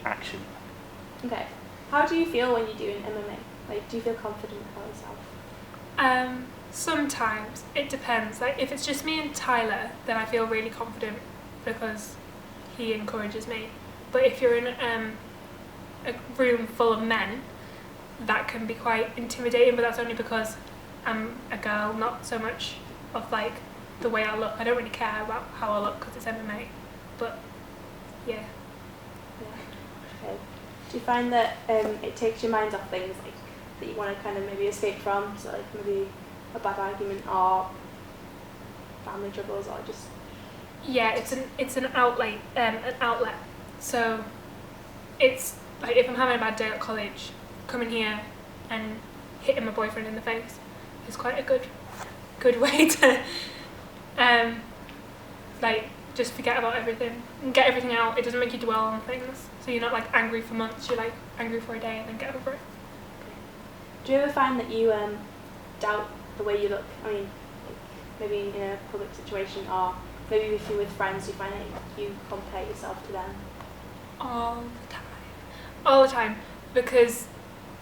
action. Okay. How do you feel when you're doing MMA? Like, do you feel confident about yourself? Sometimes. It depends. Like, if it's just me and Tyler, then I feel really confident because he encourages me. But if you're in a room full of men, that can be quite intimidating, but that's only because I'm a girl, not so much of like the way I look. I don't really care about how I look because it's MMA, but yeah. Okay. Do you find that it takes your mind off things like that you want to kind of maybe escape from, so like maybe a bad argument or family troubles or just? Yeah, it's an outlet, So it's like if I'm having a bad day at college, coming here and hitting my boyfriend in the face is quite a good way to like just forget about everything and get everything out. It doesn't make you dwell on things, so you're not like angry for months. You're like angry for a day and then get over it. Do you ever find that you doubt the way you look? I mean, like maybe in a public situation, or maybe if you're with friends, you find that you compare yourself to them? All the time, because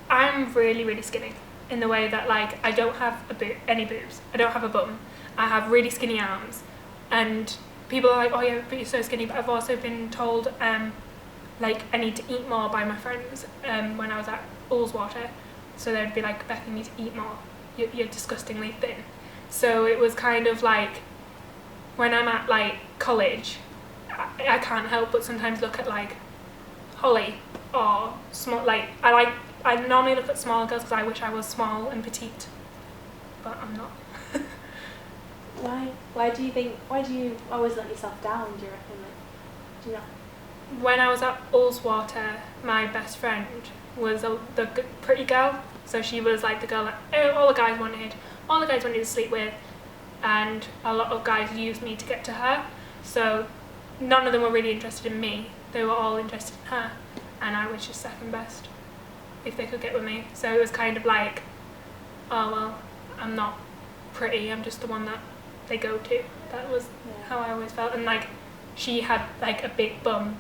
I'm really, really skinny in the way that like I don't have any boobs. I don't have a bum. I have really skinny arms, and people are like, "Oh yeah, but you're so skinny." But I've also been told like I need to eat more by my friends when I was at Ullswater. So they'd be like, "Beth, you need to eat more. You're disgustingly thin." So it was kind of like when I'm at like college, I can't help but sometimes look at like Holly or small. Like I normally look at small girls because I wish I was small and petite, but I'm not. Why do you always let yourself down, do you reckon? Like, do you not? When I was at Ullswater, my best friend was the pretty girl. So she was like the girl that all the guys wanted to sleep with, and a lot of guys used me to get to her. So none of them were really interested in me. They were all interested in her, and I was just second best if they could get with me. So it was kind of like, oh well, I'm not pretty, I'm just the one that they go to. That was how I always felt. And like she had like a big bum,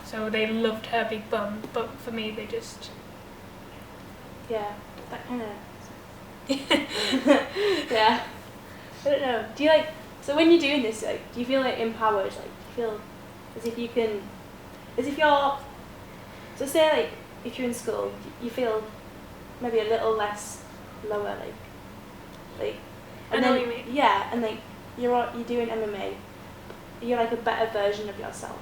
so they loved her big bum, but for me they just that kind of yeah. I don't know. Do you like, so when you're doing this, like, do you feel like empowered? Like, do you feel as if you can, as if you're, so say like if you're in school, you feel maybe a little less lower, like and I know what you mean. Yeah, and like you're doing MMA, you're like a better version of yourself.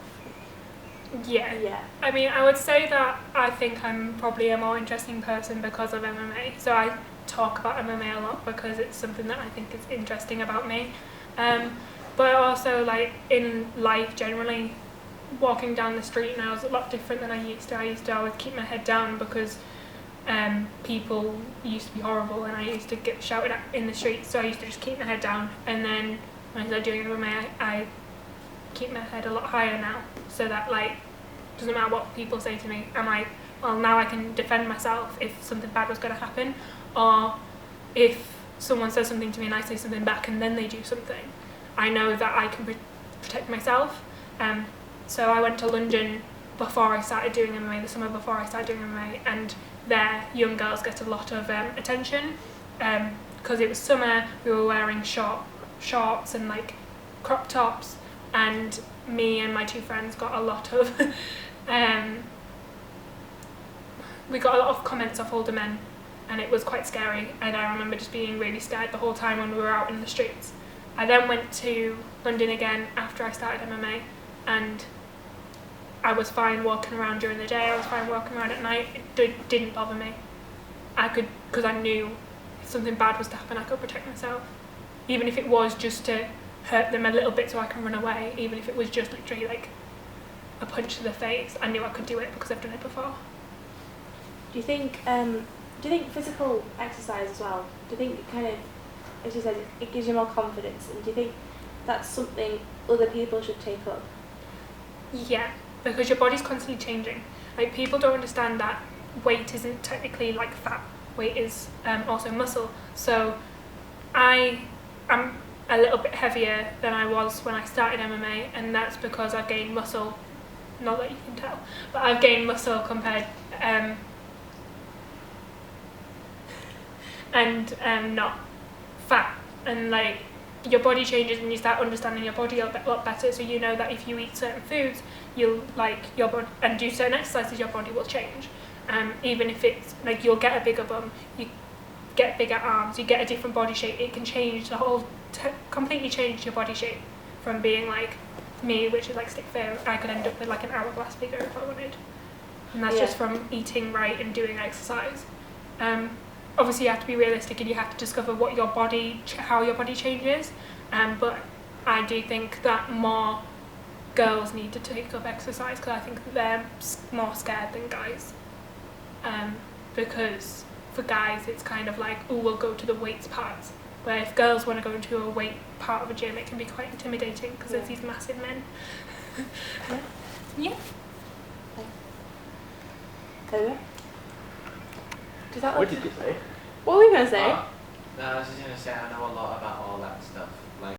Yeah. I mean, I would say that I think I'm probably a more interesting person because of MMA. So I talk about MMA a lot because it's something that I think is interesting about me. But also, like, in life generally, walking down the street now is a lot different than I used to. I used to always keep my head down because people used to be horrible and I used to get shouted at in the street, so I used to just keep my head down. And then when I started doing MMA, I keep my head a lot higher now, so that like doesn't matter what people say to me, I'm like, well, now I can defend myself if something bad was going to happen, or if someone says something to me and I say something back and then they do something, I know that I can protect myself. So I went to London before I started doing MMA, the summer before I started doing MMA, and there young girls get a lot of attention because it was summer. We were wearing shorts and like crop tops, and me and my two friends got a lot of we got a lot of comments off older men, and it was quite scary, and I remember just being really scared the whole time when we were out in the streets. I then went to London again after I started MMA, and I was fine walking around during the day, I was fine walking around at night. It didn't bother me. I could, because I knew if something bad was to happen, I could protect myself. Even if it was just to hurt them a little bit so I can run away, even if it was just literally like a punch to the face, I knew I could do it because I've done it before. Do you think physical exercise as well, do you think it kind of, as you said, it gives you more confidence, and do you think that's something other people should take up? Yeah, because your body's constantly changing. Like, people don't understand that weight isn't technically like fat. Weight is also muscle. So I'm a little bit heavier than I was when I started MMA, and that's because I've gained muscle not that you can tell, but I've gained muscle compared and not fat, and like your body changes and you start understanding your body a lot better, so you know that if you eat certain foods, you'll like your body, and do certain exercises, your body will change. Even if it's like you'll get a bigger bum, you get bigger arms, you get a different body shape, it can change the whole, completely change your body shape from being like me, which is like stick figure. I could end up with like an hourglass figure if I wanted, and that's just from eating right and doing exercise. Obviously you have to be realistic and you have to discover what your body, how your body changes, but I do think that more girls need to take up exercise, because I think that they're more scared than guys, because for guys it's kind of like, oh, we'll go to the weights parts, where if girls want to go into a weight part of a gym, it can be quite intimidating because there's these massive men. Yeah. What did you say? What were we going to say? No, I was just going to say I know a lot about all that stuff. Like